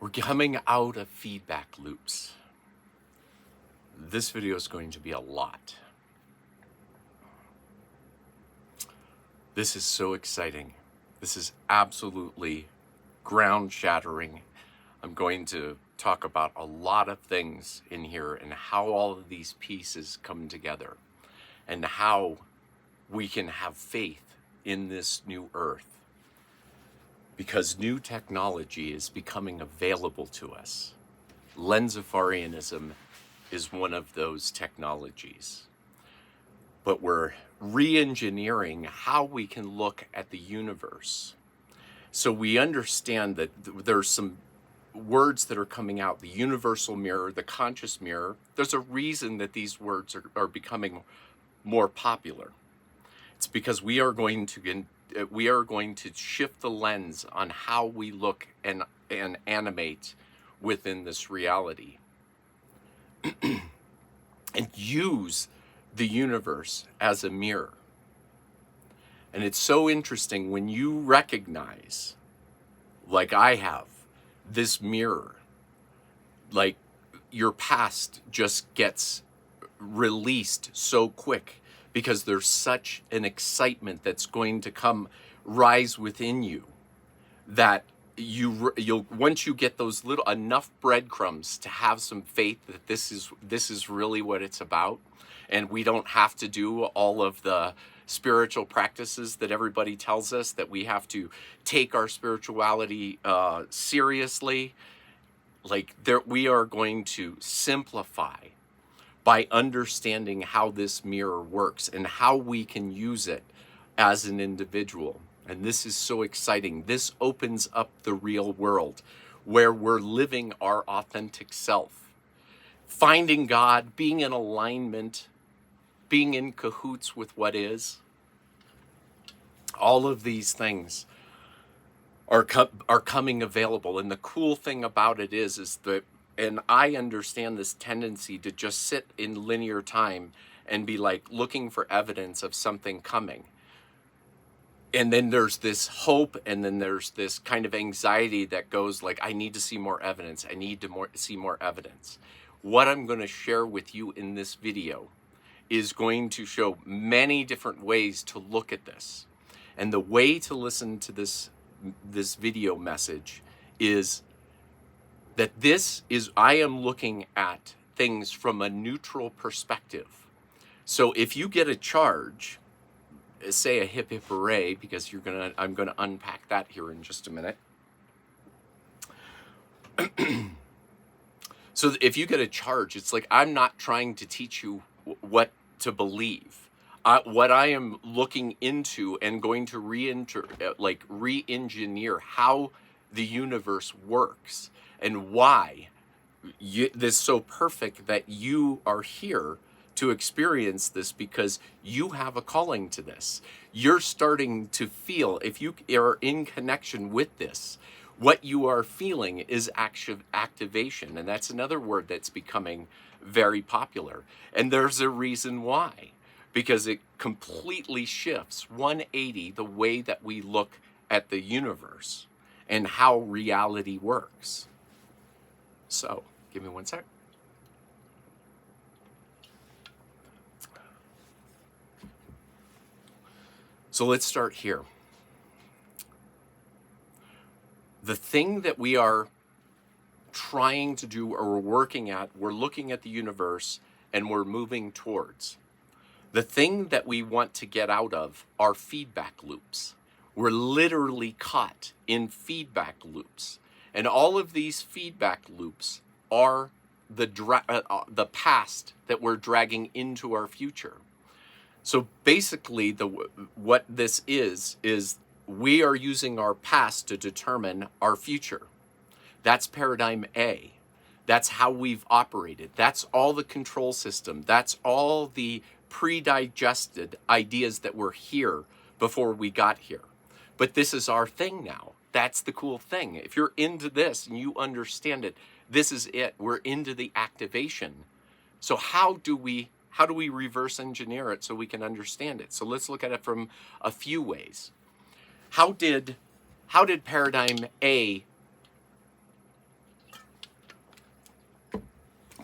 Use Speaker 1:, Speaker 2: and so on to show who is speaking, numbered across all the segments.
Speaker 1: We're coming out of feedback loops. This video is going to be a lot. This is so exciting. This is absolutely ground-shattering. I'm going to talk about a lot of things in here and how all of these pieces come together and how we can have faith in this new earth. Because new technology is becoming available to us. Lensafarianism is one of those technologies. But we're re-engineering how we can look at the universe. So we understand that there's some words that are coming out, the universal mirror, the conscious mirror. There's a reason that these words are becoming more popular. It's because we are going to shift the lens on how we look and animate within this reality and use the universe as a mirror. And it's so interesting when you recognize, like I have, this mirror, like your past just gets released so quick because there's such an excitement that's going to come rise within you that you'll once you get those little enough breadcrumbs to have some faith that this is really what it's about, and we don't have to do all of the spiritual practices that everybody tells us that we have to take our spirituality seriously. Like we are going to simplify by understanding how this mirror works and how we can use it as an individual. And this is so exciting. This opens up the real world where we're living our authentic self, finding God, being in alignment, being in cahoots with what is. All of these things are coming available. And the cool thing about it is that, and I understand this tendency to just sit in linear time and be like looking for evidence of something coming. And then there's this hope, and then there's this kind of anxiety that goes like, I need to see more evidence. I need to see more evidence. What I'm going to share with you in this video is going to show many different ways to look at this. And the way to listen to this video message is that I am looking at things from a neutral perspective. So if you get a charge, say a hip hip hooray, because I'm gonna unpack that here in just a minute. So if you get a charge, it's like, I'm not trying to teach you what to believe. What I am looking into and going to re-engineer how the universe works and why this is so perfect that you are here to experience this, because you have a calling to this. You're starting to feel, if you are in connection with this, what you are feeling is activation. And that's another word that's becoming very popular. And there's a reason why, because it completely shifts 180 the way that we look at the universe and how reality works. So, give me one sec. So let's start here. The thing that we are trying to do or we're working at, we're looking at the universe and we're moving towards. The thing that we want to get out of are feedback loops. We're literally caught in feedback loops. And all of these feedback loops are the past that we're dragging into our future. So basically, what this is we are using our past to determine our future. That's paradigm A. That's how we've operated. That's all the control system. That's all the pre-digested ideas that were here before we got here. But this is our thing now. That's the cool thing. If you're into this and you understand it, this is it. We're into the activation. So how do we reverse engineer it so we can understand it? So let's look at it from a few ways. How did paradigm A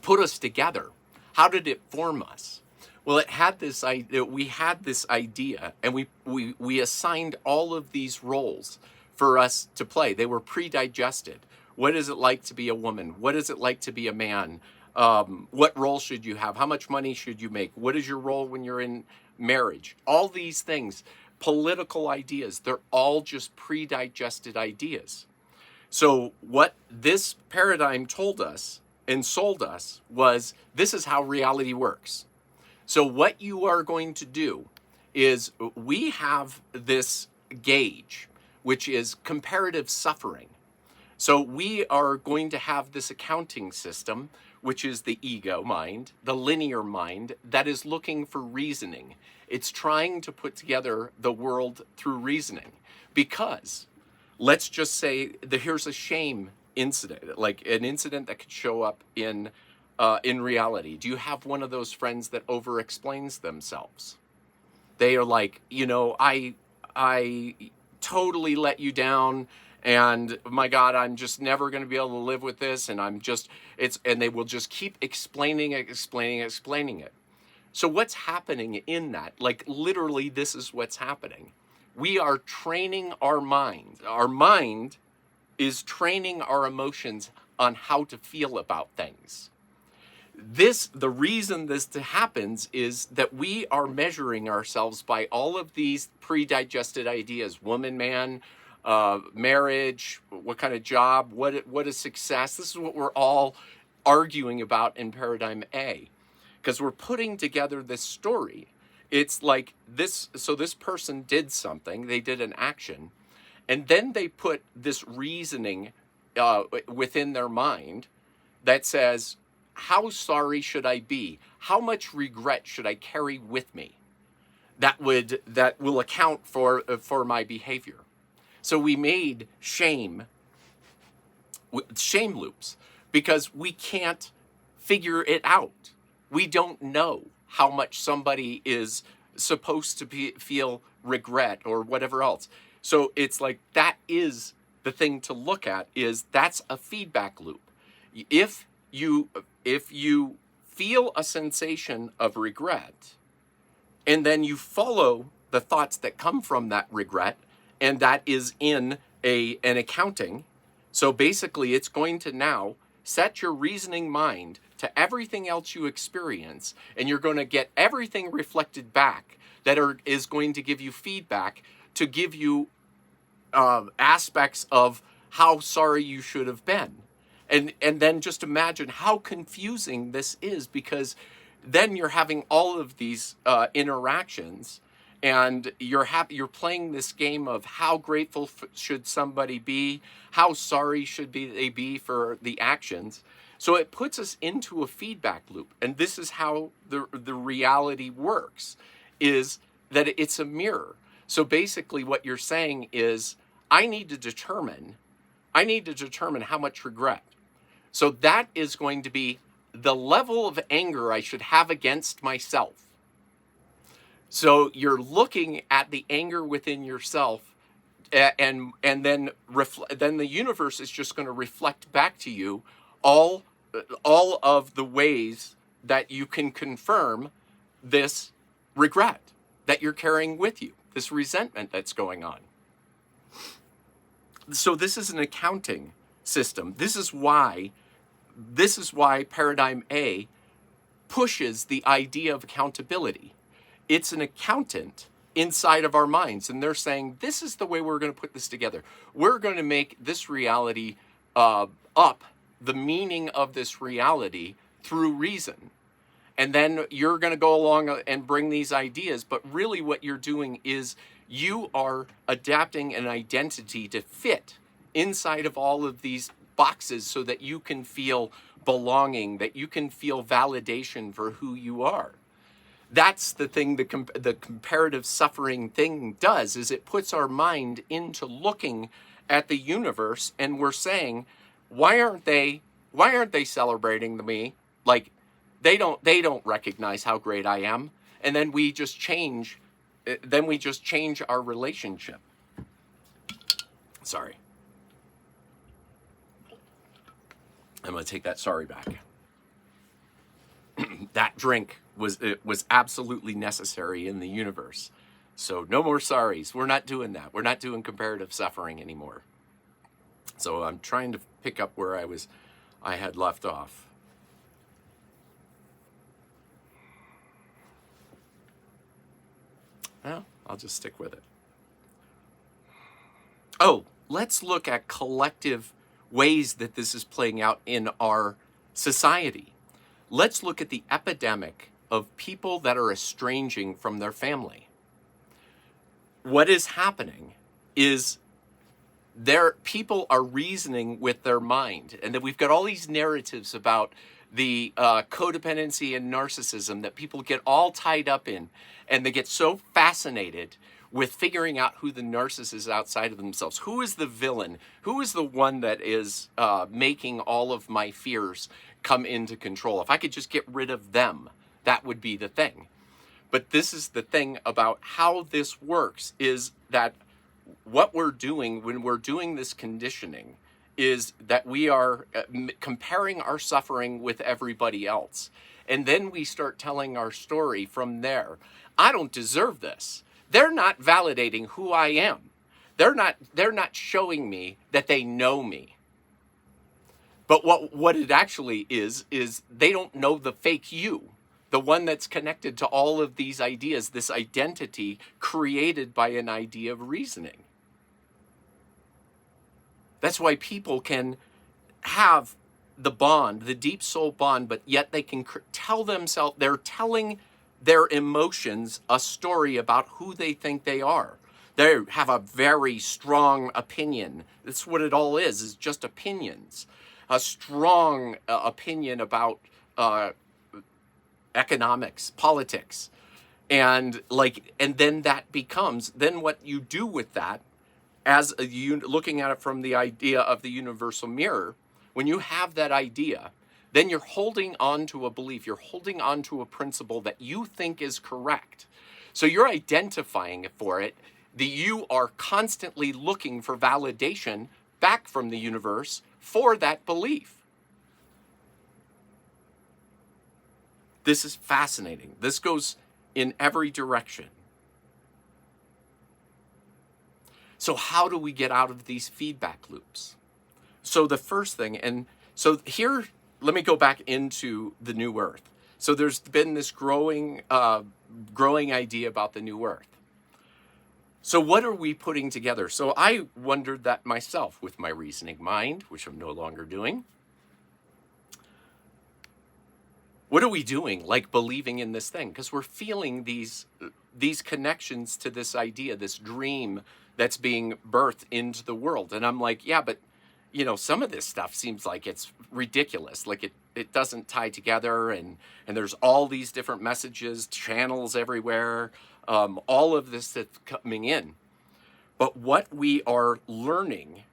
Speaker 1: put us together? How did it form us? Well, it had this idea. We had this idea, and we assigned all of these roles for us to play. They were pre-digested. What is it like to be a woman? What is it like to be a man? What role should you have? How much money should you make? What is your role when you're in marriage? All these things, political ideas, they're all just pre-digested ideas. So what this paradigm told us and sold us was, this is how reality works. So what you are going to do is, we have this gauge, which is comparative suffering. So we are going to have this accounting system, which is the ego mind, the linear mind, that is looking for reasoning. It's trying to put together the world through reasoning. Because, let's just say that here's a shame incident, like an incident that could show up in reality. Do you have one of those friends that over-explains themselves? They are like, I totally let you down, and my God, I'm just never going to be able to live with this, and and they will just keep explaining it. So what's happening in that? Like, literally, this is what's happening. We are training our mind. Our mind is training our emotions on how to feel about things. The reason this happens is that we are measuring ourselves by all of these pre-digested ideas: woman, man, marriage, what kind of job, what is success. This is what we're all arguing about in paradigm A, because we're putting together this story. It's like this. So this person did something, they did an action, and then they put this reasoning within their mind that says, how sorry should I be? How much regret should I carry with me? That will account for my behavior. So we made shame loops, because we can't figure it out. We don't know how much somebody is supposed to feel regret or whatever else. So it's like, that is the thing to look at, is that's a feedback loop. If you feel a sensation of regret, and then you follow the thoughts that come from that regret, and that is in an accounting. So basically, it's going to now set your reasoning mind to everything else you experience, and you're going to get everything reflected back that is going to give you feedback, to give you aspects of how sorry you should have been. And then just imagine how confusing this is, because then you're having all of these interactions, and you're playing this game of how grateful should somebody be, how sorry should they be for the actions. So it puts us into a feedback loop, and this is how the reality works, is that it's a mirror. So basically, what you're saying is, I need to determine how much regret. So that is going to be the level of anger I should have against myself. So you're looking at the anger within yourself, and then the universe is just going to reflect back to you all of the ways that you can confirm this regret that you're carrying with you, this resentment that's going on. So this is an accounting system. This is why paradigm A pushes the idea of accountability. It's an accountant inside of our minds, and they're saying, this is the way we're going to put this together. We're going to make this reality up, the meaning of this reality, through reason. And then you're going to go along and bring these ideas, but really what you're doing is you are adapting an identity to fit inside of all of these boxes, so that you can feel belonging, that you can feel validation for who you are. That's the thing the comparative suffering thing does, is it puts our mind into looking at the universe, and we're saying, why aren't they celebrating me? Like, they don't recognize how great I am. And then we just change our relationship. Sorry. I'm going to take that sorry back. drink was absolutely necessary in the universe. So no more sorries. We're not doing that. We're not doing comparative suffering anymore. So I'm trying to pick up where I had left off. Well, I'll just stick with it. Oh, let's look at collective ways that this is playing out in our society. Let's look at the epidemic of people that are estranging from their family. What is happening is people are reasoning with their mind, and that we've got all these narratives about the codependency and narcissism that people get all tied up in, and they get so fascinated with figuring out who the narcissist is outside of themselves. Who is the villain? Who is the one that is making all of my fears come into control? If I could just get rid of them, that would be the thing. But this is the thing about how this works, is that what we're doing when we're doing this conditioning is that we are comparing our suffering with everybody else. And then we start telling our story from there. I don't deserve this. They're not validating who I am. They're not showing me that they know me. But what it actually is they don't know the fake you, the one that's connected to all of these ideas, this identity created by an idea of reasoning. That's why people can have the bond, the deep soul bond, but yet they can tell themselves, they're telling their emotions a story about who they think they are. They have a very strong opinion. That's what it all is just opinions. A strong opinion about economics, politics. And then that becomes, then what you do with that, as looking at it from the idea of the universal mirror, when you have that idea, then you're holding on to a belief, you're holding on to a principle that you think is correct. So you're identifying for it, that you are constantly looking for validation back from the universe for that belief. This is fascinating. This goes in every direction. So how do we get out of these feedback loops? So the first thing, and so here, let me go back into the new earth. So there's been this growing idea about the new earth. So what are we putting together? So I wondered that myself with my reasoning mind, which I'm no longer doing. What are we doing, like believing in this thing? Because we're feeling these connections to this idea, this dream that's being birthed into the world. And I'm like, yeah, but some of this stuff seems like it's ridiculous. Like it doesn't tie together, and there's all these different messages, channels everywhere, all of this that's coming in. But what we are learning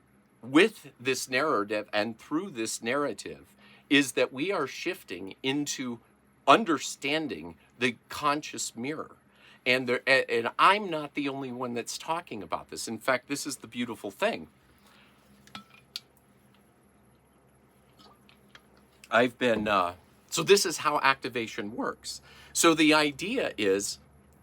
Speaker 1: with this narrative and through this narrative is that we are shifting into understanding the conscious mirror. And I'm not the only one that's talking about this. In fact, this is the beautiful thing. So this is how activation works. So the idea is,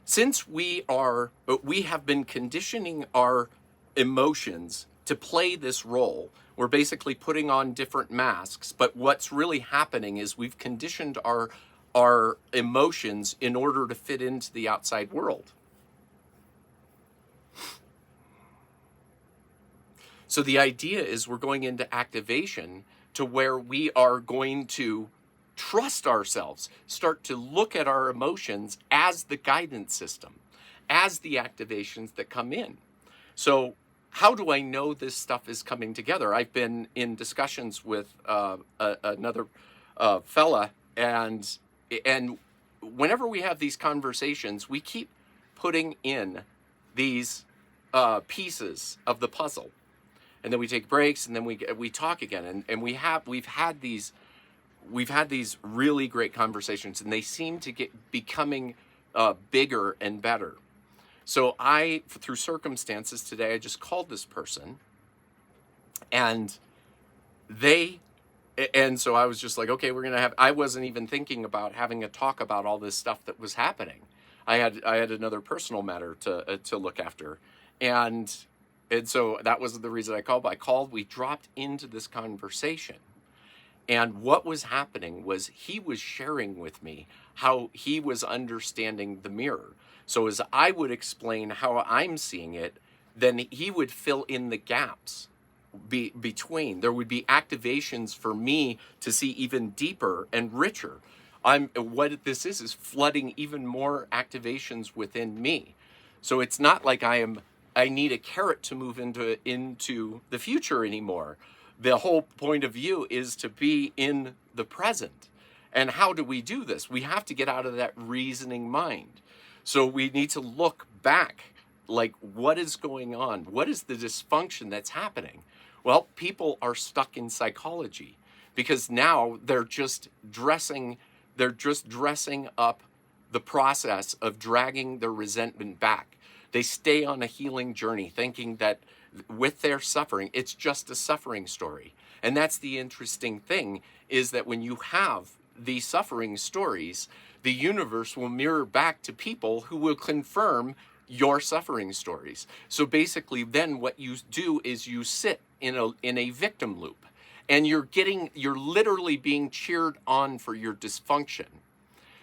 Speaker 1: since we have been conditioning our emotions to play this role, we're basically putting on different masks, but what's really happening is we've conditioned our emotions in order to fit into the outside world. So the idea is we're going into activation to where we are going to trust ourselves, start to look at our emotions as the guidance system, as the activations that come in. So how do I know this stuff is coming together? I've been in discussions with another fella, and whenever we have these conversations, we keep putting in these pieces of the puzzle, and then we take breaks, and then we talk again, and we've had these really great conversations, and they seem to becoming bigger and better. So through circumstances today, I just called this person, and they And so I was just like, okay, we're going to have, I wasn't even thinking about having a talk about all this stuff that was happening. I had another personal matter to look after. And, and so that was the reason I called. I called, we dropped into this conversation. And what was happening was he was sharing with me how he was understanding the mirror. So as I would explain how I'm seeing it, then he would fill in the gaps between. There would be activations for me to see even deeper and richer. What this is flooding even more activations within me. So it's not like I need a carrot to move into the future anymore. The whole point of view is to be in the present. And how do we do this? We have to get out of that reasoning mind. So we need to look back, like, what is going on? What is the dysfunction that's happening? Well, people are stuck in psychology because now they're just dressing up the process of dragging their resentment back. They stay on a healing journey thinking that with their suffering, it's just a suffering story. And that's the interesting thing, is that when you have these suffering stories, the universe will mirror back to people who will confirm your suffering stories. So basically then what you do is you sit in a victim loop, and you're literally being cheered on for your dysfunction.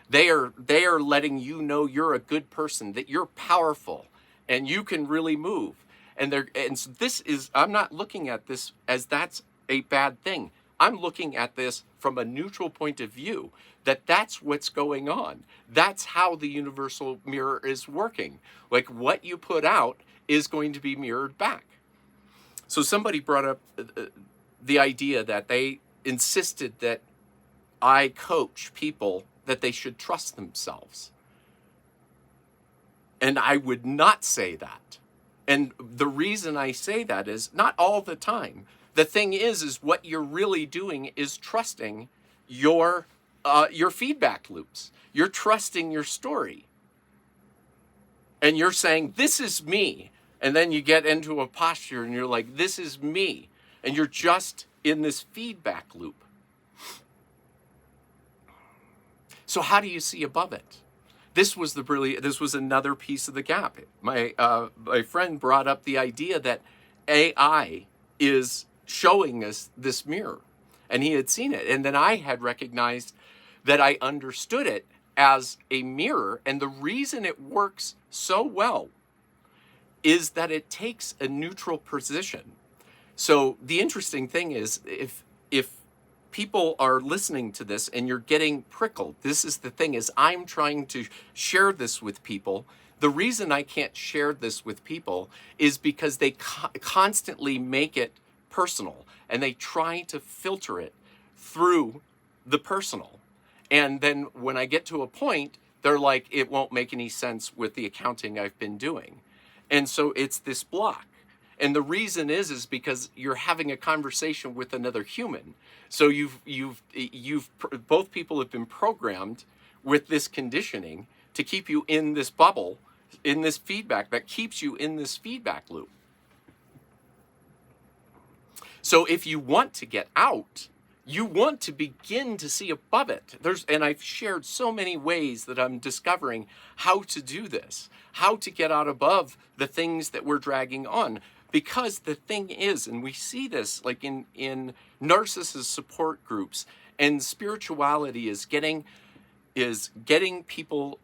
Speaker 1: They are letting you know you're a good person, that you're powerful and you can really move. And so this is, I'm not looking at this as that's a bad thing. I'm looking at this from a neutral point of view, that's what's going on. That's how the universal mirror is working. Like, what you put out is going to be mirrored back. So somebody brought up the idea that they insisted that I coach people that they should trust themselves. And I would not say that. And the reason I say that is not all the time. The thing is what you're really doing is trusting your feedback loops. You're trusting your story. And you're saying, this is me. And then you get into a posture and you're like, this is me. And you're just in this feedback loop. So how do you see above it? This was another piece of the gap. My friend brought up the idea that AI is showing us this mirror, and he had seen it. And then I had recognized that I understood it as a mirror. And the reason it works so well is that it takes a neutral position. So the interesting thing is, if people are listening to this and you're getting prickled, this is the thing, is I'm trying to share this with people. The reason I can't share this with people is because they constantly make it personal, and they try to filter it through the personal. And then when I get to a point, they're like, it won't make any sense with the accounting I've been doing. And so it's this block. And the reason is because you're having a conversation with another human. So both people have been programmed with this conditioning to keep you in this bubble, in this feedback, that keeps you in this feedback loop. So if you want to get out, you want to begin to see above it. And I've shared so many ways that I'm discovering how to do this, how to get out above the things that we're dragging on. Because the thing is, and we see this like in narcissist support groups, and spirituality is getting people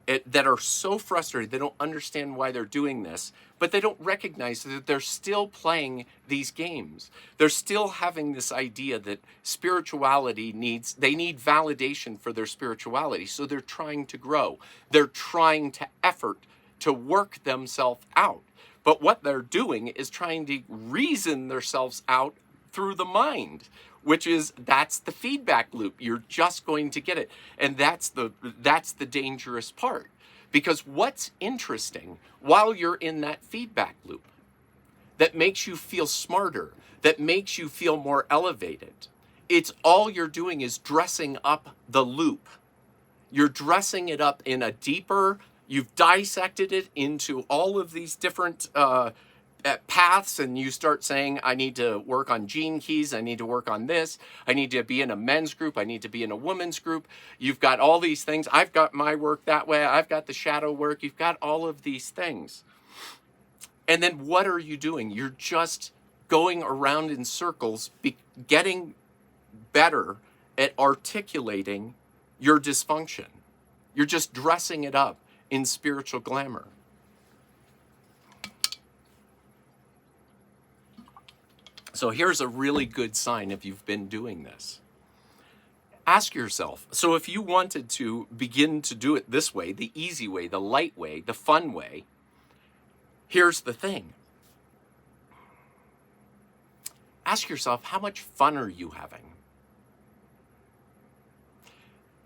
Speaker 1: that are so frustrated, they don't understand why they're doing this, but they don't recognize that they're still playing these games. They're still having this idea that spirituality they need validation for their spirituality. So they're trying to grow. They're trying to effort to work themselves out. But what they're doing is trying to reason themselves out through the mind, that's the feedback loop. You're just going to get it. And that's the dangerous part. Because what's interesting while you're in that feedback loop that makes you feel smarter, that makes you feel more elevated, it's all you're doing is dressing up the loop. You're dressing it up in a deeper, you've dissected it into all of these different paths, and you start saying, I need to work on gene keys, I need to work on this, I need to be in a men's group, I need to be in a woman's group. You've got all these things. I've got my work that way, I've got the shadow work, you've got all of these things. And then what are you doing? You're just going around in circles, getting better at articulating your dysfunction. You're just dressing it up in spiritual glamour. So here's a really good sign if you've been doing this. Ask yourself, so if you wanted to begin to do it this way, the easy way, the light way, the fun way, here's the thing. Ask yourself, how much fun are you having?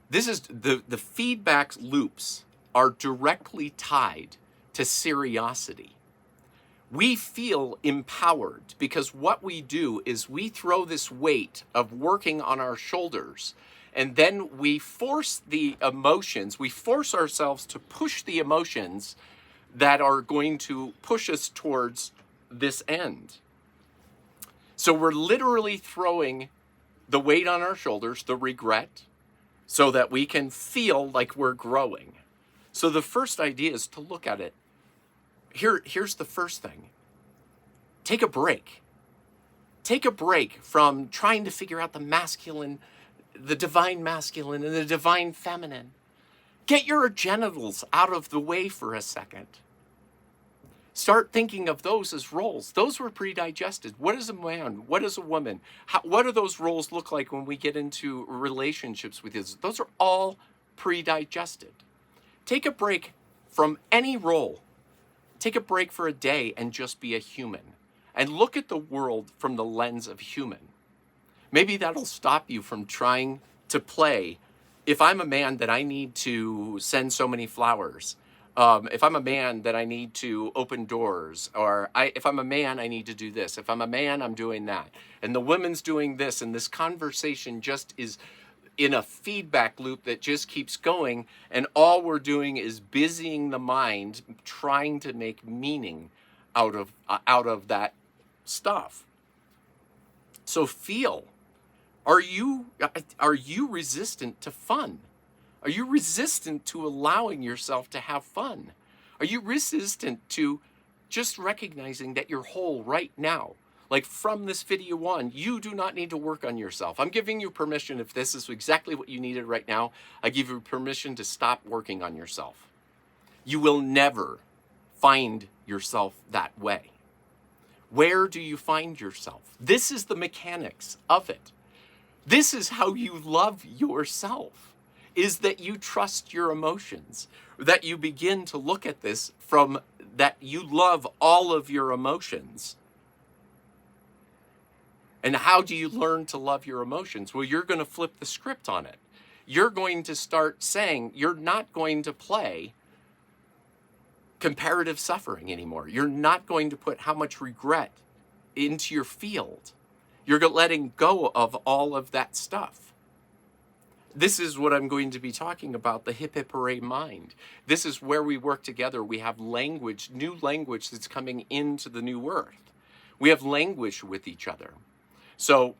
Speaker 1: This is the feedback loops are directly tied to seriosity. We feel empowered because what we do is we throw this weight of working on our shoulders, and then we force the emotions, we force ourselves to push the emotions that are going to push us towards this end. So we're literally throwing the weight on our shoulders, the regret, so that we can feel like we're growing. So the first idea is to look at it. Here's the first thing. Take a break. Take a break from trying to figure out the masculine, the divine masculine and the divine feminine. Get your genitals out of the way for a second. Start thinking of those as roles. Those were pre-digested. What is a man? What is a woman? What do those roles look like when we get into relationships with this? Those are all pre-digested. Take a break from any role. Take a break for a day and just be a human. And look at the world from the lens of human. Maybe that'll stop you from trying to play. If I'm a man, that I need to send so many flowers. If I'm a man, that I need to open doors. Or if I'm a man, I need to do this. If I'm a man, I'm doing that. And the woman's doing this. And this conversation just is in a feedback loop that just keeps going, and all we're doing is busying the mind, trying to make meaning out of that stuff. So feel, are you resistant to fun? Are you resistant to allowing yourself to have fun? Are you resistant to just recognizing that you're whole right now? Like from this video on, you do not need to work on yourself. I'm giving you permission. If this is exactly what you needed right now, I give you permission to stop working on yourself. You will never find yourself that way. Where do you find yourself? This is the mechanics of it. This is how you love yourself, is that you trust your emotions, that you begin to look at this from that you love all of your emotions. And how do you learn to love your emotions? Well, you're going to flip the script on it. You're going to start saying you're not going to play comparative suffering anymore. You're not going to put how much regret into your field. You're letting go of all of that stuff. This is what I'm going to be talking about, the hip hip hooray mind. This is where we work together. We have language, new language that's coming into the new earth. We have language with each other. So,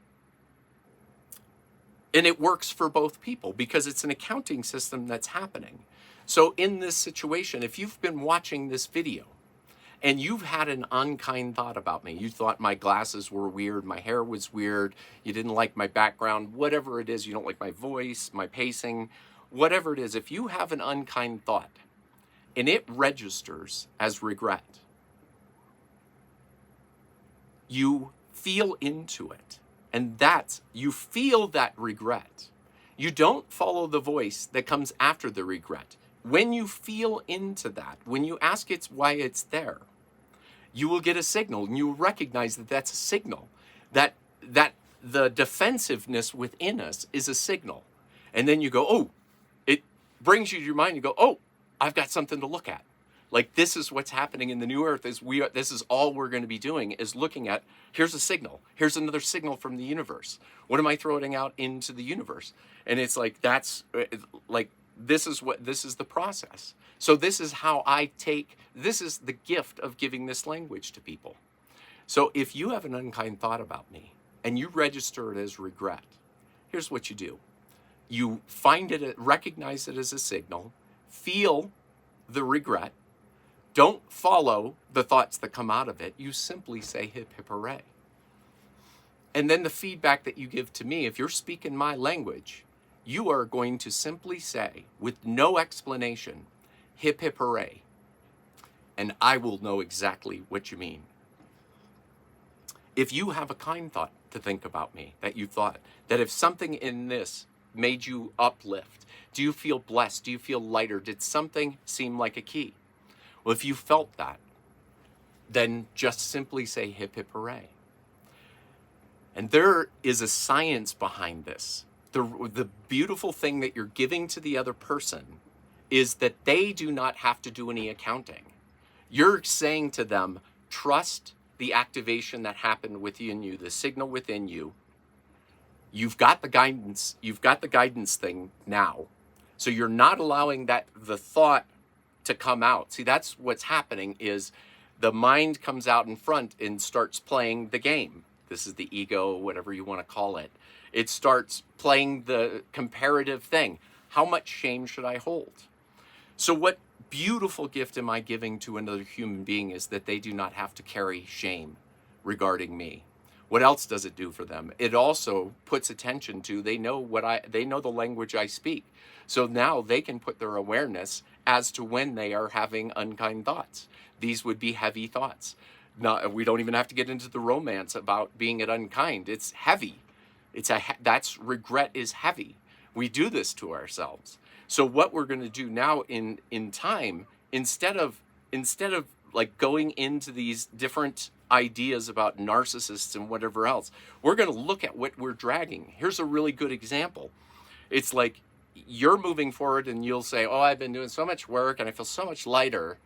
Speaker 1: and it works for both people because it's an accounting system that's happening. So in this situation, if you've been watching this video and you've had an unkind thought about me, you thought my glasses were weird, my hair was weird, you didn't like my background, whatever it is, you don't like my voice, my pacing, whatever it is, if you have an unkind thought and it registers as regret, you feel into it. And you feel that regret. You don't follow the voice that comes after the regret. When you feel into that, when you ask it why it's there, you will get a signal, and you will recognize that that's a signal, that the defensiveness within us is a signal. And then you go, oh, it brings you to your mind, you go, oh, I've got something to look at. Like, this is what's happening in the new earth, this is all we're going to be doing, is looking at, here's a signal. Here's another signal from the universe. What am I throwing out into the universe? And it's like, this is the process. So this is how this is the gift of giving this language to people. So if you have an unkind thought about me and you register it as regret, here's what you do. You find it, recognize it as a signal, feel the regret, don't follow the thoughts that come out of it. You simply say hip hip hooray. And then the feedback that you give to me, if you're speaking my language, you are going to simply say, with no explanation, hip hip hooray. And I will know exactly what you mean. If you have a kind thought to think about me, that you thought, that if something in this made you uplift, do you feel blessed? Do you feel lighter? Did something seem like a key? Well, if you felt that, then just simply say hip hip hooray. And there is a science behind this. The beautiful thing that you're giving to the other person is that they do not have to do any accounting. You're saying to them, trust the activation that happened within you, the signal within you. You've got the guidance thing now. So you're not allowing the thought to come out. See, that's what's happening is the mind comes out in front and starts playing the game. This is the ego, whatever you want to call it. It starts playing the comparative thing. How much shame should I hold? So what beautiful gift am I giving to another human being is that they do not have to carry shame regarding me. What else does it do for them? It also puts attention to, they know the language I speak. So now they can put their awareness as to when they are having unkind thoughts. These would be heavy thoughts. We don't even have to get into the romance about being unkind. It's heavy. That's regret is heavy. We do this to ourselves. So what we're going to do now in time, instead of like going into these different ideas about narcissists and whatever else, we're going to look at what we're dragging. Here's a really good example. It's like you're moving forward and you'll say, oh, I've been doing so much work and I feel so much lighter.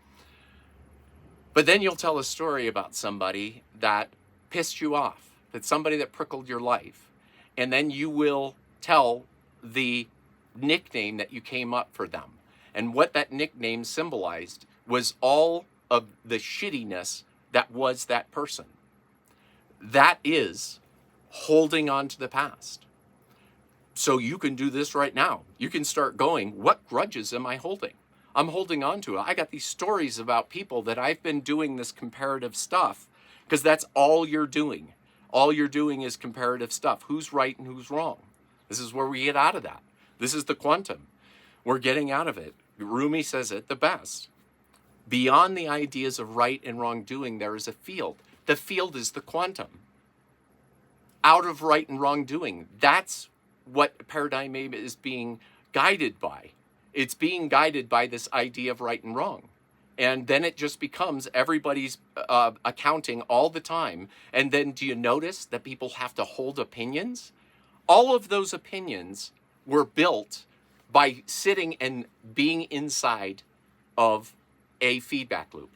Speaker 1: But then you'll tell a story about somebody that pissed you off, that somebody that prickled your life. And then you will tell the nickname that you came up for them. And what that nickname symbolized was all of the shittiness that was that person. That is holding on to the past. So you can do this right now. You can start going, what grudges am I holding? I'm holding on to it. I got these stories about people that I've been doing this comparative stuff because that's all you're doing. All you're doing is comparative stuff. Who's right and who's wrong? This is where we get out of that. This is the quantum. We're getting out of it. Rumi says it the best. Beyond the ideas of right and wrongdoing, there is a field. The field is the quantum. Out of right and wrongdoing. That's what paradigm A is being guided by. It's being guided by this idea of right and wrong. And then it just becomes everybody's accounting all the time. And then do you notice that people have to hold opinions? All of those opinions were built by sitting and being inside of a feedback loop.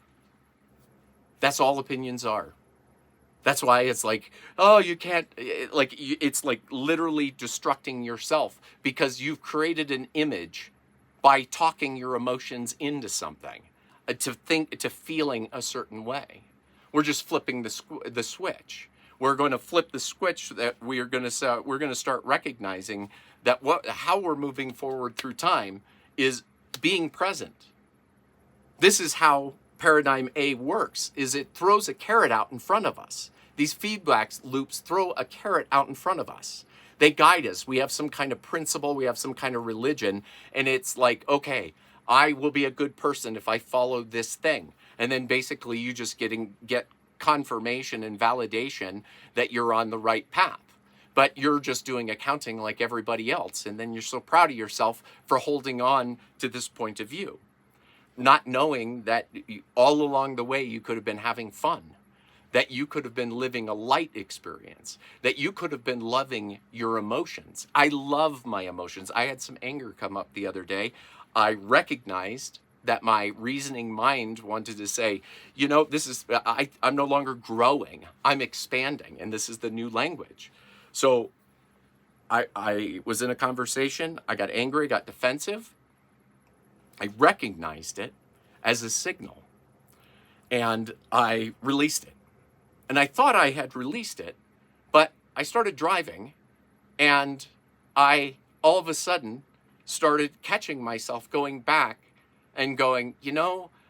Speaker 1: That's all opinions are. That's why it's like, oh, you can't, it's like literally destructing yourself because you've created an image by talking your emotions into something, to feeling a certain way. We're just flipping the switch. We're going to flip the switch that we're going to start recognizing that how we're moving forward through time is being present. This is how paradigm A works, is it throws a carrot out in front of us. These feedback loops throw a carrot out in front of us. They guide us. We have some kind of principle. We have some kind of religion. And it's like, okay, I will be a good person if I follow this thing. And then basically you just get confirmation and validation that you're on the right path. But you're just doing accounting like everybody else. And then you're so proud of yourself for holding on to this point of view. Not knowing that all along the way you could have been having fun. That you could have been living a light experience, that you could have been loving your emotions. I love my emotions. I had some anger come up the other day. I recognized that my reasoning mind wanted to say, I'm no longer growing, I'm expanding, and this is the new language. So I was in a conversation, I got angry, got defensive. I recognized it as a signal, and I released it. And I thought I had released it, but I started driving, and I all of a sudden started catching myself going back and going,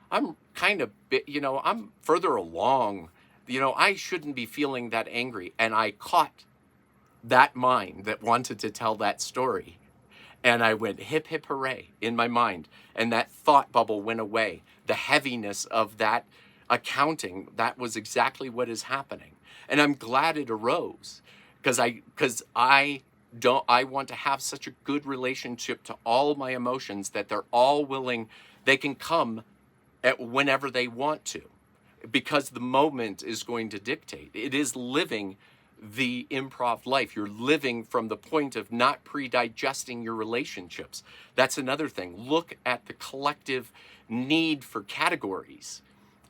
Speaker 1: I'm kind of, I'm further along. I shouldn't be feeling that angry. And I caught that mind that wanted to tell that story. And I went hip, hip, hooray in my mind. And that thought bubble went away. The heaviness of that accounting, that was exactly what is happening. And I'm glad it arose because I want to have such a good relationship to all my emotions that they're all willing, they can come at whenever they want to, because the moment is going to dictate. It is living the improv life. You're living from the point of not pre-digesting your relationships. That's another thing. Look at the collective need for categories.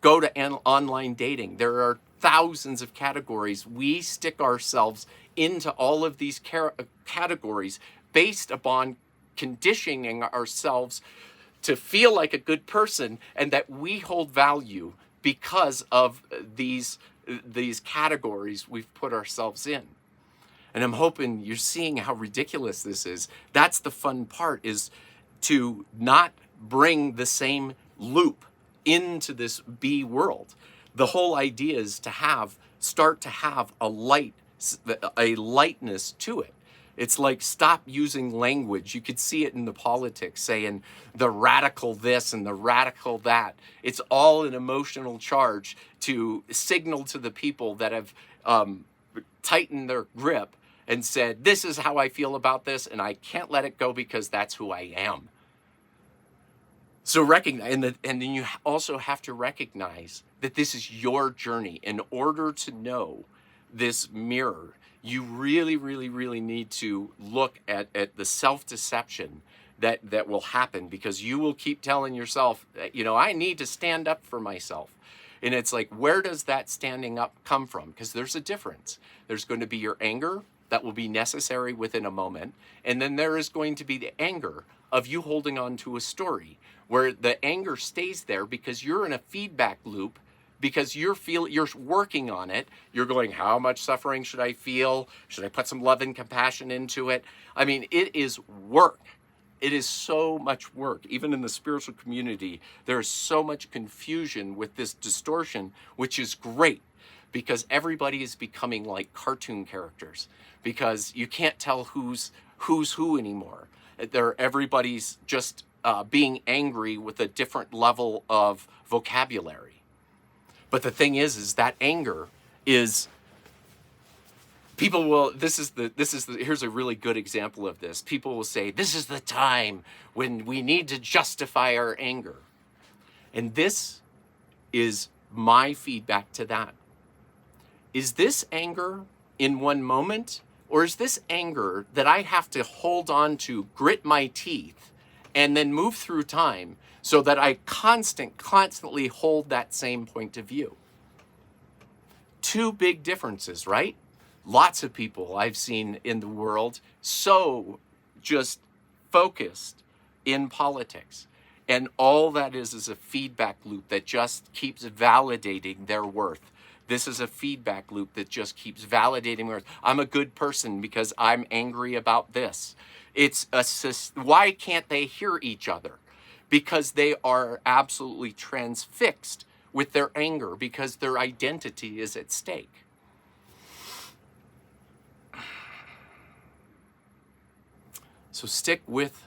Speaker 1: Go to online dating. There are thousands of categories. We stick ourselves into all of these categories based upon conditioning ourselves to feel like a good person and that we hold value because of these categories we've put ourselves in. And I'm hoping you're seeing how ridiculous this is. That's the fun part, is to not bring the same loop into this B world. The whole idea is to start to have a lightness to it. It's like, stop using language. You could see it in the politics, saying the radical this and the radical that. It's all an emotional charge to signal to the people that have tightened their grip and said, this is how I feel about this, and I can't let it go because that's who I am. So recognize, and then you also have to recognize that this is your journey. In order to know this mirror, you really, really, really need to look at the self-deception that will happen, because you will keep telling yourself, I need to stand up for myself. And it's like, where does that standing up come from? Because there's a difference. There's going to be your anger that will be necessary within a moment. And then there is going to be the anger of you holding on to a story, where the anger stays there because you're in a feedback loop, because you're working on it. You're going, how much suffering should I feel? Should I put some love and compassion into it? I mean, it is work. It is so much work. Even in the spiritual community, there is so much confusion with this distortion, which is great, because everybody is becoming like cartoon characters, because you can't tell who's who anymore. Everybody's just being angry with a different level of vocabulary. But the thing is that anger is, people will, here's a really good example of this. People will say, this is the time when we need to justify our anger. And this is my feedback to that. Is this anger in one moment, or is this anger that I have to hold on to, grit my teeth, and then move through time so that I constantly hold that same point of view? Two big differences, right? Lots of people I've seen in the world so just focused in politics. And all that is a feedback loop that just keeps validating their worth. This is a feedback loop that just keeps validating worth. I'm a good person because I'm angry about this. Why can't they hear each other? Because they are absolutely transfixed with their anger, because their identity is at stake. So stick with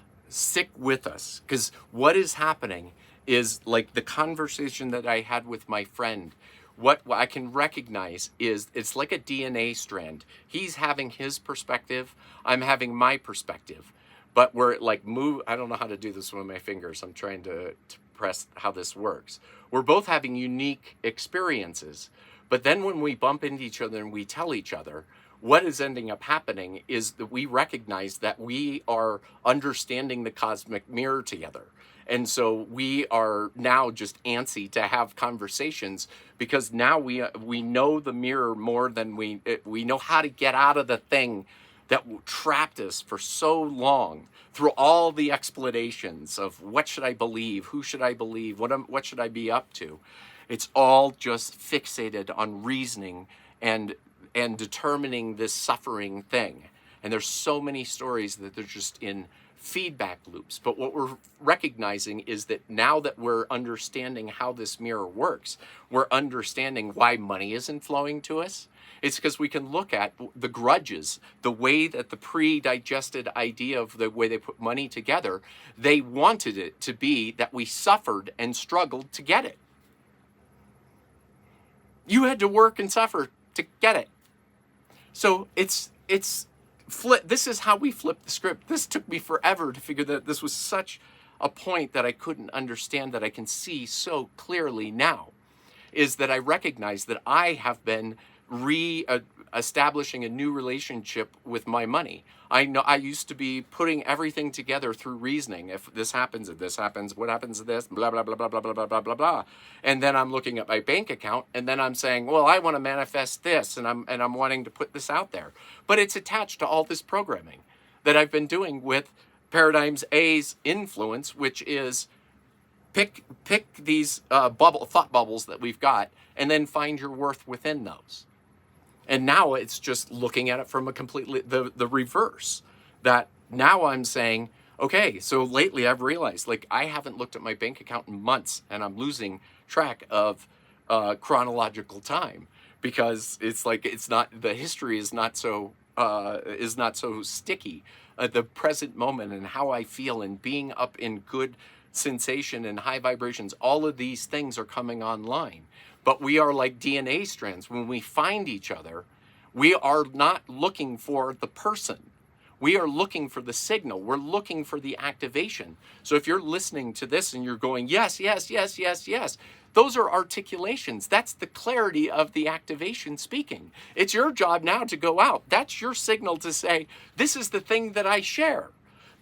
Speaker 1: us, because what is happening is, like the conversation that I had with my friend, what I can recognize is it's like a DNA strand. He's having his perspective, I'm having my perspective. But we're like I don't know how to do this with my fingers. I'm trying to press how this works. We're both having unique experiences. But then when we bump into each other and we tell each other, what is ending up happening is that we recognize that we are understanding the cosmic mirror together. And so we are now just antsy to have conversations, because now we know the mirror more than we know how to get out of the thing that trapped us for so long, through all the explanations of what should I believe, who should I believe, what should I be up to. It's all just fixated on reasoning and determining this suffering thing. And there's so many stories that they're just in feedback loops. But what we're recognizing is that now that we're understanding how this mirror works, we're understanding why money isn't flowing to us. It's because we can look at the grudges, the way that the pre-digested idea of the way they put money together, they wanted it to be that we suffered and struggled to get it. You had to work and suffer to get it. So it's flip. This is how we flip the script. This took me forever to figure that this was such a point that I couldn't understand, that I can see so clearly now, is that I recognize that I have been establishing a new relationship with my money. I know I used to be putting everything together through reasoning. If this happens, what happens to this, blah, blah, blah, blah, blah, blah, blah, blah, blah, blah. And then I'm looking at my bank account, and then I'm saying, well, I want to manifest this, and I'm wanting to put this out there. But it's attached to all this programming that I've been doing with Paradigms A's influence, which is pick these thought bubbles that we've got, and then find your worth within those. And now it's just looking at it from a completely, the reverse. That now I'm saying, okay, so lately I've realized, like, I haven't looked at my bank account in months, and I'm losing track of chronological time, because it's like, it's not, the history is not so sticky. The present moment and how I feel and being up in good sensation and high vibrations, all of these things are coming online. But we are like DNA strands. When we find each other, we are not looking for the person. We are looking for the signal. We're looking for the activation. So if you're listening to this and you're going, yes, yes, yes, yes, yes, those are articulations. That's the clarity of the activation speaking. It's your job now to go out. That's your signal to say, this is the thing that I share.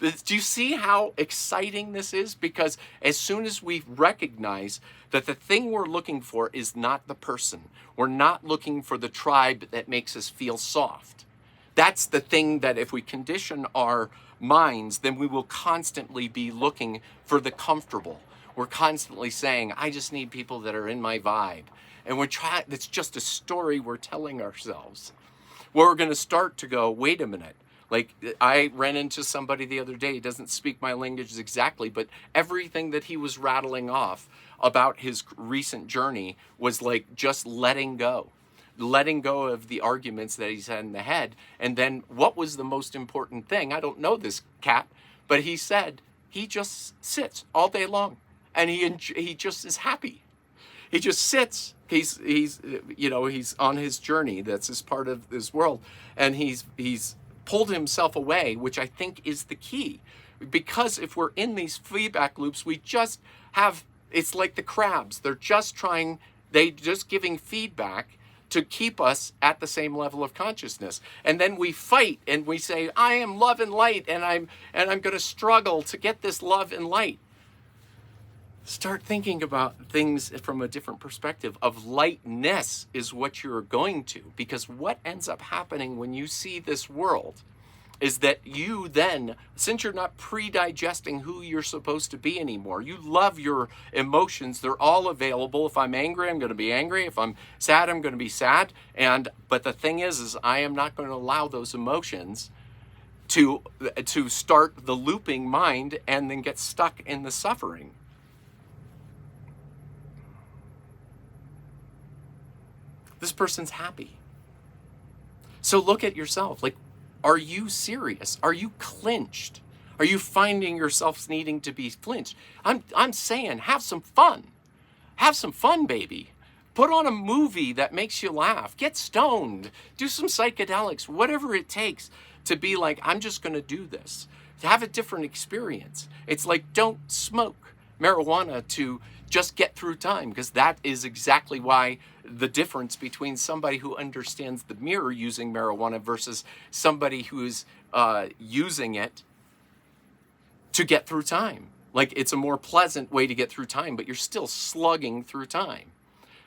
Speaker 1: Do you see how exciting this is? Because as soon as we recognize that the thing we're looking for is not the person, we're not looking for the tribe that makes us feel soft. That's the thing that if we condition our minds, then we will constantly be looking for the comfortable. We're constantly saying, I just need people that are in my vibe. And it's just a story we're telling ourselves. Well, we're going to start to go, wait a minute. Like, I ran into somebody the other day, he doesn't speak my language exactly, but everything that he was rattling off about his recent journey was like just letting go of the arguments that he's had in the head. And then what was the most important thing? I don't know this cat, but he said he just sits all day long and he just is happy. He just sits. He's on his journey. That's his part of this world. And he's pulled himself away, which I think is the key. Because if we're in these feedback loops, we just have, it's like the crabs. They're just giving feedback to keep us at the same level of consciousness. And then we fight and we say, I am love and light, and I'm going to struggle to get this love and light. Start thinking about things from a different perspective of lightness is what you're going to. Because what ends up happening when you see this world is that you then, since you're not pre-digesting who you're supposed to be anymore, you love your emotions. They're all available. If I'm angry, I'm going to be angry. If I'm sad, I'm going to be sad. But the thing is I am not going to allow those emotions to start the looping mind and then get stuck in the suffering. This person's happy. So look at yourself. Like, are you serious? Are you clinched? Are you finding yourself needing to be clinched? I'm saying have some fun. Have some fun, baby. Put on a movie that makes you laugh. Get stoned. Do some psychedelics. Whatever it takes to be like, I'm just going to do this. To have a different experience. It's like, don't smoke marijuana to just get through time, because that is exactly why the difference between somebody who understands the mirror using marijuana versus somebody who's using it to get through time. Like, it's a more pleasant way to get through time, but you're still slugging through time.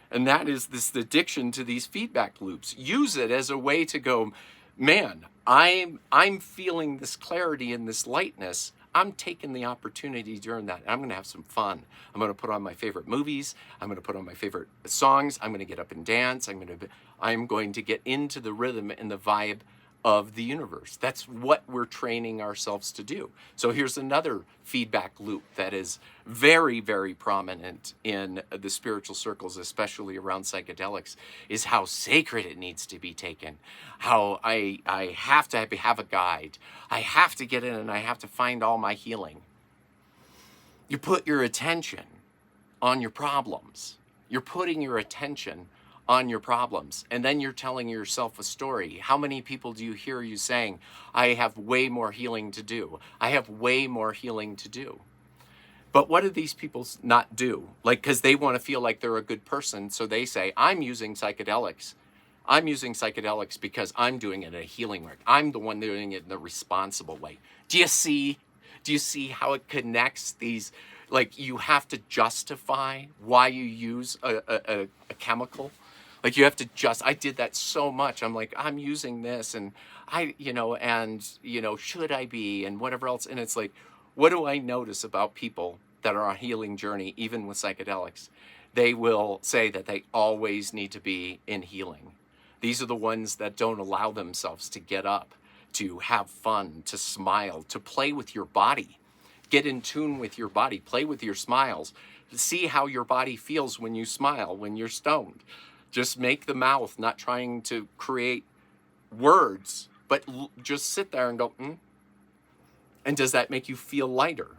Speaker 1: And that is this addiction to these feedback loops. Use it as a way to go, man, I'm feeling this clarity and this lightness. I'm taking the opportunity during that. I'm going to have some fun. I'm going to put on my favorite movies. I'm going to put on my favorite songs. I'm going to get up and dance. I'm going to get into the rhythm and the vibe of the universe. That's what we're training ourselves to do. So here's another feedback loop that is very, very prominent in the spiritual circles, especially around psychedelics, is how sacred it needs to be taken. How I have to have a guide. I have to get in and I have to find all my healing. You put your attention on your problems. You're putting your attention on your problems, and then you're telling yourself a story. How many people do you hear you saying, I have way more healing to do? I have way more healing to do. But what do these people not do? Like, because they want to feel like they're a good person, so they say, I'm using psychedelics. I'm using psychedelics because I'm doing it in a healing way. I'm the one doing it in the responsible way. Do you see how it connects these? Like, you have to justify why you use a chemical. Like, you have to I did that so much. I'm like, I'm using this and should I be and whatever else. And it's like, what do I notice about people that are on a healing journey, even with psychedelics? They will say that they always need to be in healing. These are the ones that don't allow themselves to get up, to have fun, to smile, to play with your body. Get in tune with your body. Play with your smiles. See how your body feels when you smile, when you're stoned. Just make the mouth, not trying to create words, but just sit there and go, And does that make you feel lighter?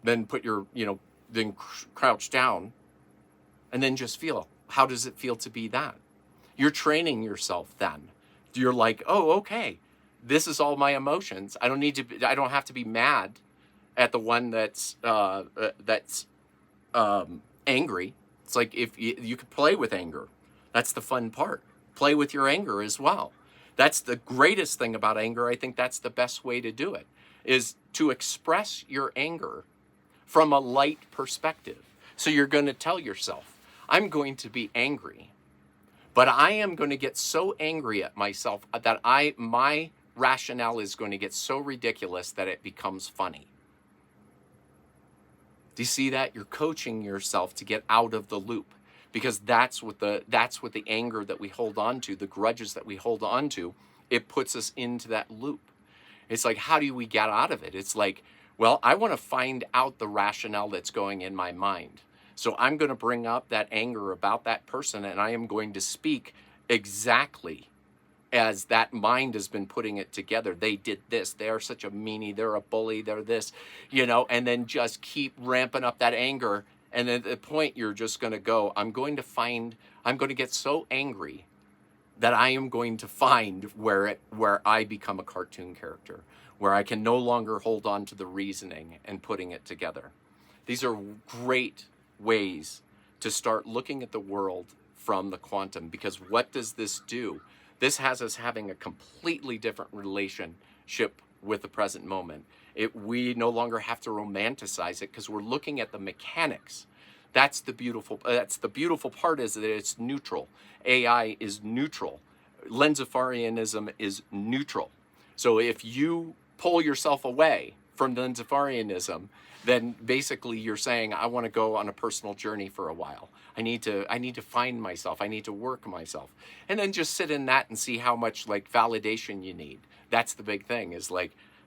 Speaker 1: Then put your, then crouch down and then just feel. How does it feel to be that? You're training yourself then. You're like, oh, okay, this is all my emotions. I don't have to be mad at the one that's angry. It's like, if you could play with anger. That's the fun part. Play with your anger as well. That's the greatest thing about anger. I think that's the best way to do it, is to express your anger from a light perspective. So you're going to tell yourself, I'm going to be angry, but I am going to get so angry at myself that my rationale is going to get so ridiculous that it becomes funny. Do you see that? You're coaching yourself to get out of the loop, because that's what the anger that we hold on to, the grudges that we hold on to, it puts us into that loop. It's like, how do we get out of it? It's like, well, I want to find out the rationale that's going in my mind. So I'm going to bring up that anger about that person, and I am going to speak exactly as that mind has been putting it together. They did this. They're such a meanie. They're a bully. They're this, and then just keep ramping up that anger. And at the point you're just going to go, I'm going to get so angry that I am going to find where I become a cartoon character, where I can no longer hold on to the reasoning and putting it together. These are great ways to start looking at the world from the quantum, because what does this do? This has us having a completely different relationship with the present moment. We no longer have to romanticize it, because we're looking at the mechanics. That's the beautiful part, is that it's neutral. AI is neutral. Lensafarianism is neutral. So if you pull yourself away from Lensafarianism, then basically you're saying, I want to go on a personal journey for a while. I need to find myself. I need to work myself. And then just sit in that and see how much validation you need. That's the big thing, is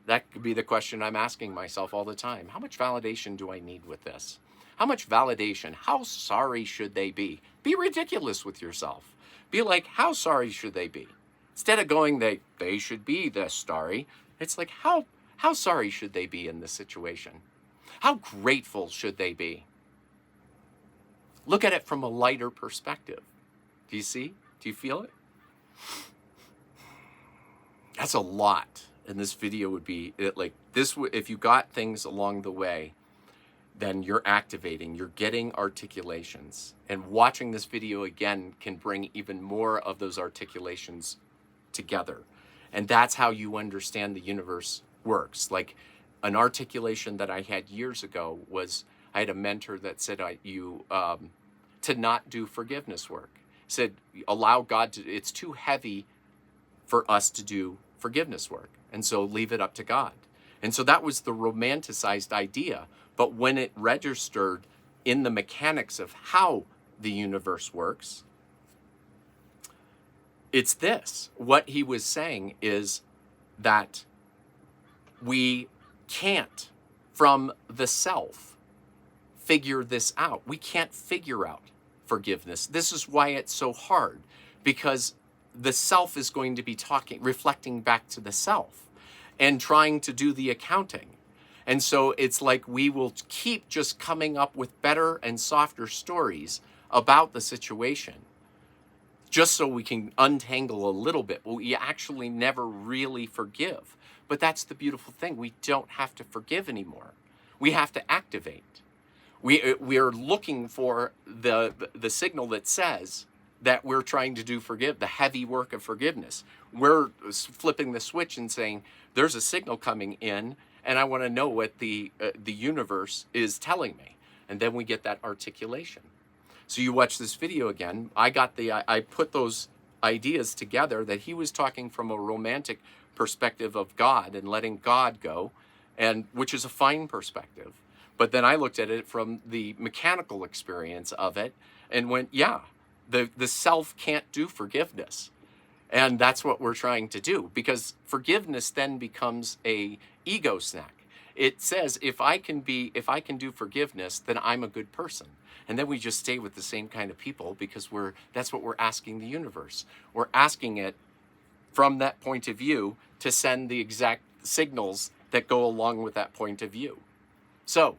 Speaker 1: that could be the question I'm asking myself all the time. How much validation do I need with this? How much validation? How sorry should they be? Be ridiculous with yourself. Be like, how sorry should they be? Instead of going, they should be this sorry. It's like, how sorry should they be in this situation? How grateful should they be? Look at it from a lighter perspective. Do you see? Do you feel it? That's a lot. And this video would be like this. If you got things along the way, then you're activating, you're getting articulations. And watching this video again can bring even more of those articulations together. And that's how you understand the universe works. Like, an articulation that I had years ago was, I had a mentor that said to not do forgiveness work. Said, allow God to, it's too heavy for us to do forgiveness work. And so leave it up to God. And so that was the romanticized idea. But when it registered in the mechanics of how the universe works, it's this. What he was saying is that we can't, from the self, figure this out. We can't figure out forgiveness. This is why it's so hard, because the self is going to be reflecting back to the self and trying to do the accounting. And so it's like we will keep just coming up with better and softer stories about the situation, just so we can untangle a little bit. Well, we actually never really forgive. But that's the beautiful thing. We don't have to forgive anymore. We have to activate. We are looking for the signal that says that we're trying to do the heavy work of forgiveness. We're flipping the switch and saying, there's a signal coming in, and I want to know what the universe is telling me. And then we get that articulation. So you watch this video again. I put those ideas together that he was talking from a romantic perspective of God and letting God go, and which is a fine perspective. But then I looked at it from the mechanical experience of it and went, yeah, the self can't do forgiveness. And that's what we're trying to do, because forgiveness then becomes a ego snack. It says, if I can do forgiveness, then I'm a good person. And then we just stay with the same kind of people, because that's what we're asking the universe. We're asking it from that point of view to send the exact signals that go along with that point of view. So,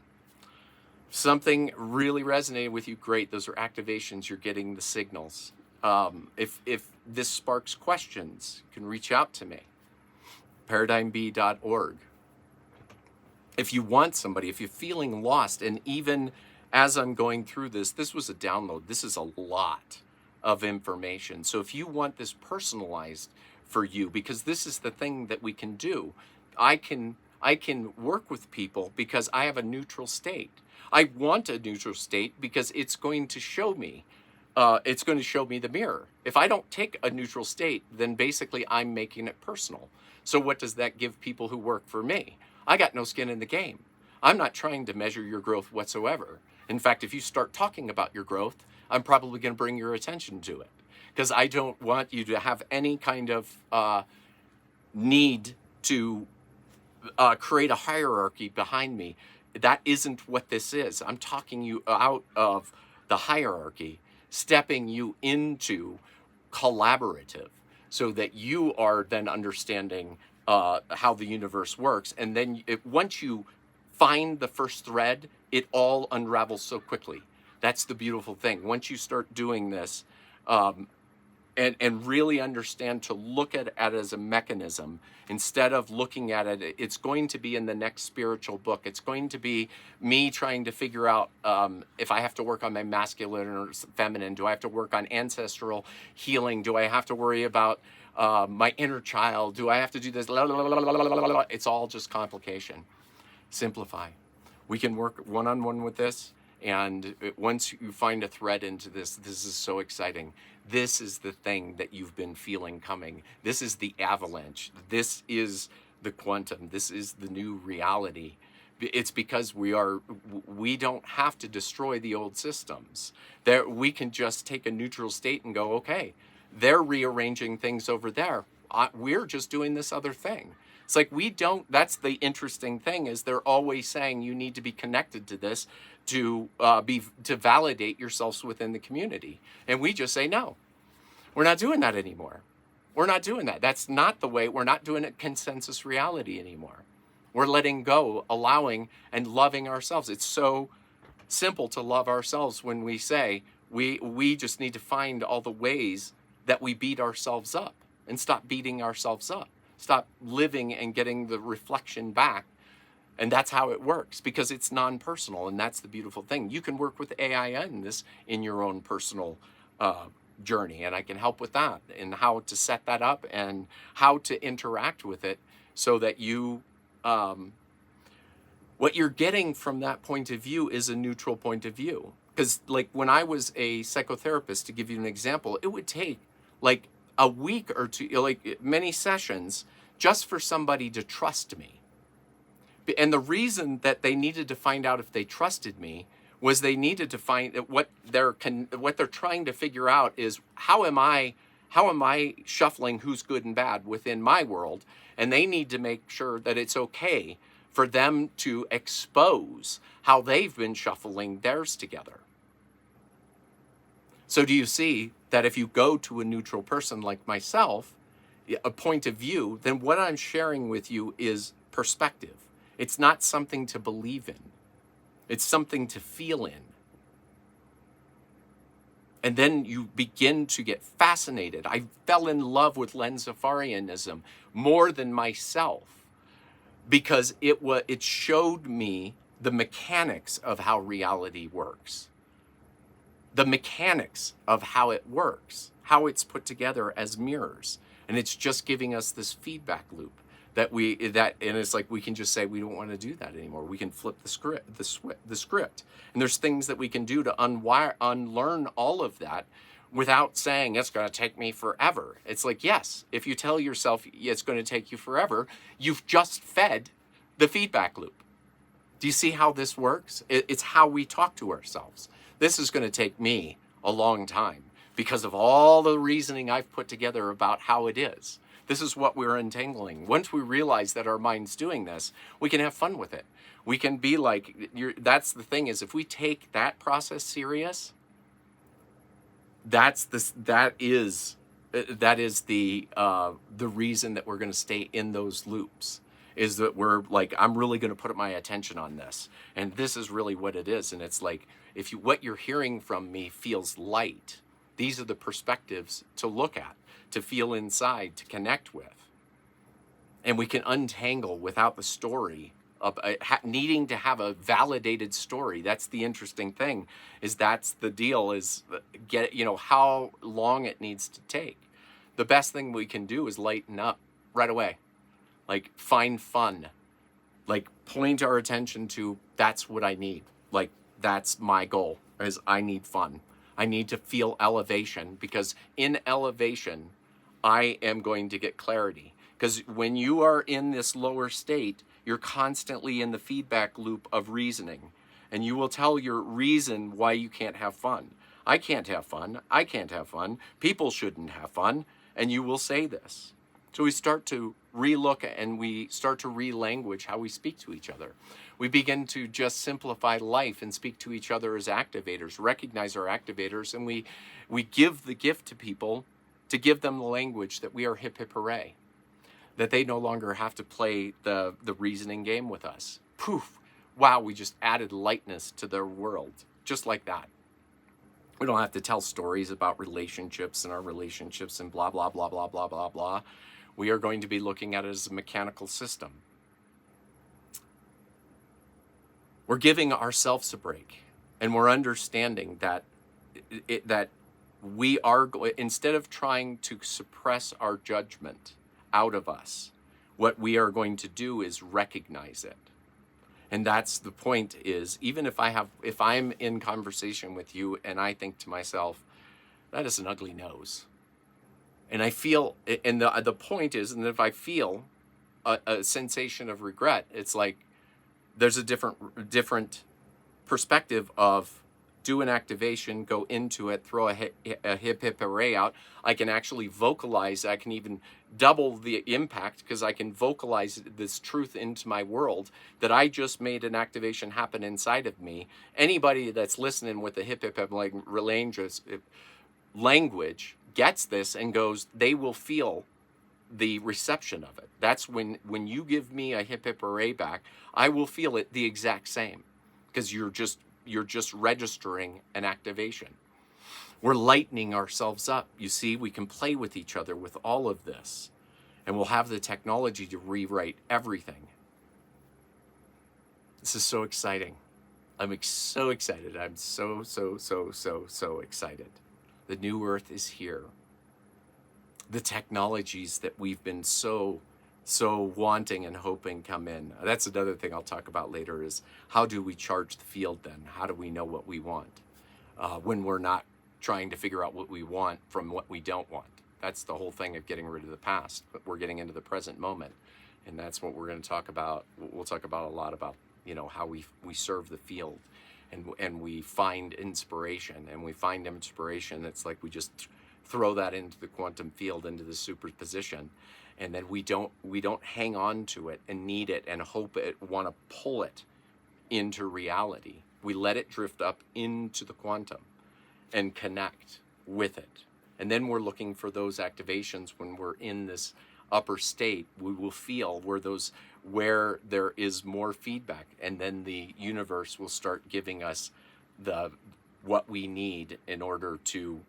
Speaker 1: something really resonated with you, great. Those are activations. You're getting the signals. If this sparks questions, you can reach out to me. ParadigmB.org. If you want somebody, if you're feeling lost, and even as I'm going through this was a download. This is a lot of information. So if you want this personalized for you, because this is the thing that we can do, I can work with people because I have a neutral state. I want a neutral state because it's going to show me the mirror. If I don't take a neutral state, then basically I'm making it personal. So what does that give people who work for me? I got no skin in the game. I'm not trying to measure your growth whatsoever. In fact, if you start talking about your growth, I'm probably going to bring your attention to it, because I don't want you to have any kind of need to create a hierarchy behind me. That isn't what this is. I'm talking you out of the hierarchy, stepping you into collaborative, so that you are then understanding how the universe works. And then once you find the first thread, it all unravels so quickly. That's the beautiful thing. Once you start doing this, and really understand to look at it as a mechanism, instead of looking at it, it's going to be in the next spiritual book. It's going to be me trying to figure out if I have to work on my masculine or feminine. Do I have to work on ancestral healing? Do I have to worry about my inner child? Do I have to do this? It's all just complication. Simplify. We can work one-on-one with this. And once you find a thread into this is so exciting. This is the thing that you've been feeling coming. This is the avalanche. This is the quantum. This is the new reality. It's because we don't have to destroy the old systems. We can just take a neutral state and go, okay, they're rearranging things over there. We're just doing this other thing. It's like that's the interesting thing, is they're always saying you need to be connected to this to validate yourselves within the community. And we just say, no, we're not doing that anymore. We're not doing that. That's not the way. We're not doing it consensus reality anymore. We're letting go, allowing, and loving ourselves. It's so simple to love ourselves when we say we just need to find all the ways that we beat ourselves up, and stop beating ourselves up. Stop living and getting the reflection back. And that's how it works, because it's non-personal, and that's the beautiful thing. You can work with AI in your own personal journey, and I can help with that, and how to set that up and how to interact with it, so that you, what you're getting from that point of view is a neutral point of view. Because like when I was a psychotherapist, to give you an example, it would take like a week or two, like many sessions, just for somebody to trust me. And the reason that they needed to find out if they trusted me was they needed to find what they're trying to figure out is how am I shuffling who's good and bad within my world, and they need to make sure that it's okay for them to expose how they've been shuffling theirs together. So do you see that if you go to a neutral person like myself, a point of view, then what I'm sharing with you is perspective. It's not something to believe in. It's something to feel in. And then you begin to get fascinated. I fell in love with Lensafarianism more than myself because it showed me the mechanics of how reality works. The mechanics of how it works, how it's put together as mirrors. And it's just giving us this feedback loop and it's like we can just say we don't want to do that anymore. We can flip the script. And there's things that we can do to unlearn all of that without saying it's going to take me forever. It's like, yes, if you tell yourself it's going to take you forever, you've just fed the feedback loop. Do you see how this works? It's how we talk to ourselves. This is going to take me a long time because of all the reasoning I've put together about how it is. This is what we're untangling. Once we realize that our mind's doing this, we can have fun with it. We can be like, that's the thing is, if we take that process serious, that is the reason that we're going to stay in those loops. Is that we're like, I'm really going to put my attention on this, and this is really what it is. And it's like, what you're hearing from me feels light. These are the perspectives to look at, to feel inside, to connect with. And we can untangle without the story of needing to have a validated story. That's the interesting thing, is that's the deal, is how long it needs to take. The best thing we can do is lighten up right away. Like, find fun. Like, point our attention to, that's what I need. Like, that's my goal, is I need fun. I need to feel elevation, because in elevation, I am going to get clarity. Because when you are in this lower state, you're constantly in the feedback loop of reasoning. And you will tell your reason why you can't have fun. I can't have fun. I can't have fun. People shouldn't have fun. And you will say this. So we start to relook and we start to re-language how we speak to each other. We begin to just simplify life and speak to each other as activators, recognize our activators, and we give the gift to people to give them the language that we are hip hip hooray, that they no longer have to play the reasoning game with us. Poof, wow, we just added lightness to their world, just like that. We don't have to tell stories about relationships and our relationships and blah, blah, blah, blah, blah, blah, blah. We are going to be looking at it as a mechanical system. We're giving ourselves a break, and we're understanding that we are, instead of trying to suppress our judgment out of us, what we are going to do is recognize it. And that's the point, is even if I'm in conversation with you and I think to myself, that is an ugly nose. And I feel, and the point is, and if I feel a sensation of regret, it's like there's a different perspective of do an activation, go into it, throw a hip hooray out. I can actually vocalize. I can even double the impact because I can vocalize this truth into my world that I just made an activation happen inside of me. Anybody that's listening with the hip like language gets this and goes, they will feel the reception of it. That's when you give me a hip hooray back, I will feel it the exact same, because you're just registering an activation. We're lightening ourselves up. You see, we can play with each other with all of this, and we'll have the technology to rewrite everything. This is so exciting. I'm so excited. I'm so excited. The new earth is here. The technologies that we've been so wanting and hoping come in. That's another thing I'll talk about later, is how do we charge the field then? How do we know what we want when we're not trying to figure out what we want from what we don't want? That's the whole thing of getting rid of the past, but we're getting into the present moment. And that's what we're going to talk about. We'll talk about a lot about, how we serve the field, and we find inspiration, and we find inspiration. It's like we just throw that into the quantum field, into the superposition, and then we don't hang on to it and need it and hope it, want to pull it into reality. We let it drift up into the quantum and connect with it. And then we're looking for those activations when we're in this upper state. We will feel where there is more feedback, and then the universe will start giving us what we need in order to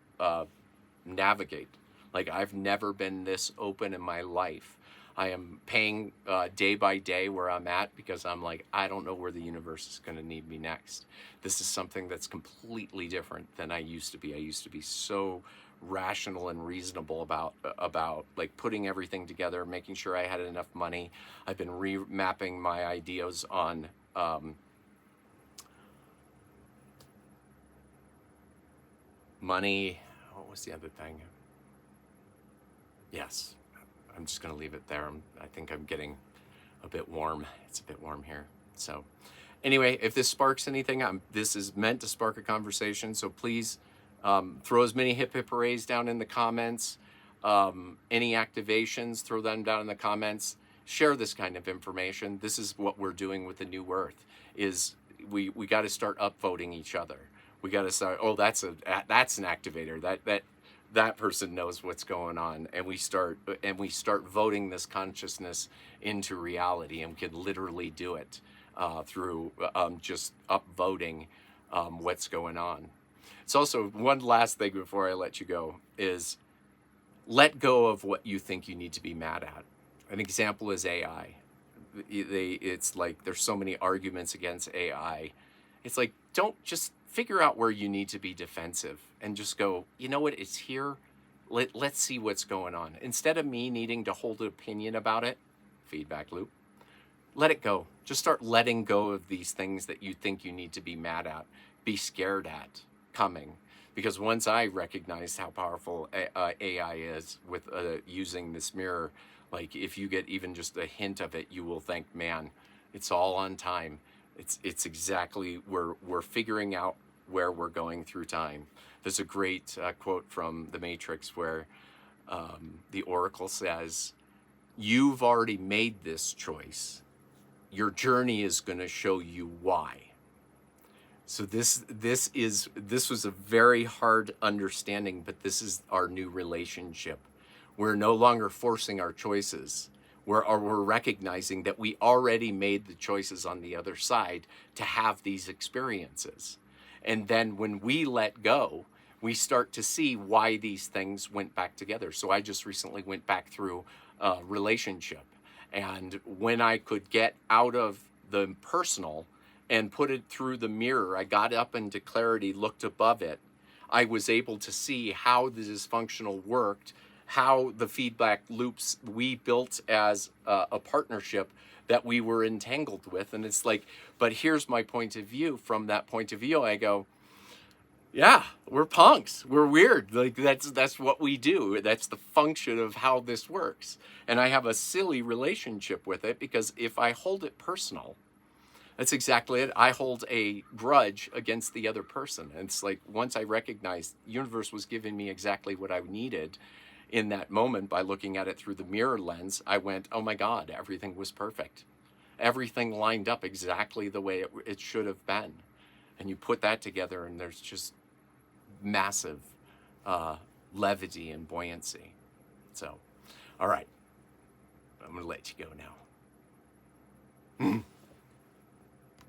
Speaker 1: navigate. Like, I've never been this open in my life. I am paying day by day where I'm at, because I'm like, I don't know where the universe is going to need me next. This is something that's completely different than I used to be. I used to be so rational and reasonable about like putting everything together, making sure I had enough money. I've been remapping my ideas on money. What was the other thing? Yes, I'm just going to leave it there. I think I'm getting a bit warm. It's a bit warm here. So anyway, if this sparks anything, this is meant to spark a conversation. So please throw as many hip hip hoorays down in the comments. Any activations, throw them down in the comments. Share this kind of information. This is what we're doing with the New Earth. Is we got to start upvoting each other. We got to start. Oh, that's an activator. That person knows what's going on, and we start voting this consciousness into reality, and we can literally do it through just upvoting what's going on. It's also, one last thing before I let you go, is let go of what you think you need to be mad at. An example is AI. It's like there's so many arguments against AI. It's like, don't just figure out where you need to be defensive and just go, you know what, it's here. Let's see what's going on. Instead of me needing to hold an opinion about it, feedback loop, let it go. Just start letting go of these things that you think you need to be mad at, be scared at coming. Because once I recognized how powerful AI is with using this mirror, like if you get even just a hint of it, you will think, man, it's all on time. It's exactly, we're figuring out where we're going through time. There's a great quote from The Matrix where the Oracle says, you've already made this choice. Your journey is going to show you why. So this was a very hard understanding, but this is our new relationship. We're no longer forcing our choices. We're recognizing that we already made the choices on the other side to have these experiences. And then when we let go, we start to see why these things went back together. So I just recently went back through a relationship. And when I could get out of the personal and put it through the mirror, I got up into clarity, looked above it. I was able to see how the dysfunctional worked, how the feedback loops we built as a partnership that we were entangled with. And it's like, but here's my point of view. From that point of view, I go, yeah, we're punks. We're weird. Like that's what we do. That's the function of how this works. And I have a silly relationship with it, because if I hold it personal, that's exactly it. I hold a grudge against the other person. And it's like, once I recognized the universe was giving me exactly what I needed in that moment by looking at it through the mirror lens, I went, oh my God, everything was perfect. Everything lined up exactly the way it should have been. And you put that together, and there's just massive levity and buoyancy. So, all right, I'm going to let you go now.